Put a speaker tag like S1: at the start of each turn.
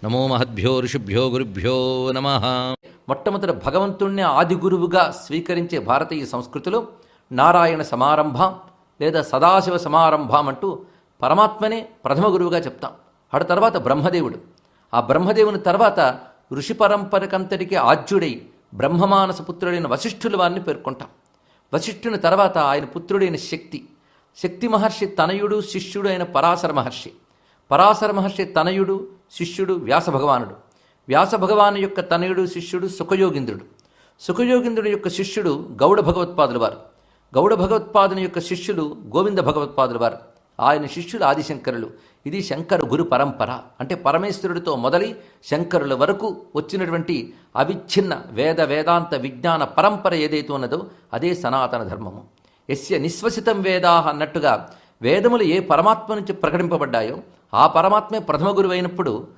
S1: నమో మహద్భ్యో ఋషిభ్యో గురుభ్యో నమ. మొట్టమొదటి భగవంతుణ్ణి ఆది గురువుగా స్వీకరించే భారతీయ సంస్కృతిలో నారాయణ సమారంభం లేదా సదాశివ సమారంభం అంటూ పరమాత్మనే ప్రథమ గురువుగా చెప్తాం. ఆడ తర్వాత బ్రహ్మదేవుడు, ఆ బ్రహ్మదేవుని తర్వాత ఋషి పరంపరకంతటికి ఆద్యుడై బ్రహ్మమానస పుత్రుడైన వశిష్ఠుల వారిని పేర్కొంటాం. వశిష్ఠుని తర్వాత ఆయన పుత్రుడైన శక్తి మహర్షి తనయుడు శిష్యుడు అయిన పరాశర మహర్షి, పరాశర మహర్షి తనయుడు శిష్యుడు వ్యాస భగవానుడు, వ్యాస భగవాను యొక్క తనయుడు శిష్యుడు సుఖయోగింద్రుడు, సుఖయోగింద్రుడి యొక్క శిష్యుడు గౌడ భగవత్పాదుల వారు, గౌడ భగవత్పాదుని యొక్క శిష్యులు గోవింద భగవత్పాదుల వారు, ఆయన శిష్యులు ఆదిశంకరులు. ఇది శంకర గురు పరంపర. అంటే పరమేశ్వరుడితో మొదలై శంకరుల వరకు వచ్చినటువంటి అవిచ్ఛిన్న వేదాంత విజ్ఞాన పరంపర ఏదైతే ఉన్నదో అదే సనాతన ధర్మము. యస్య నిశ్వసితం వేదాహ అన్నట్టుగా వేదములు ఏ పరమాత్మ నుంచి ప్రకటింపబడ్డాయో ఆ పరమాత్మే ప్రథమ గురువు అయినప్పుడు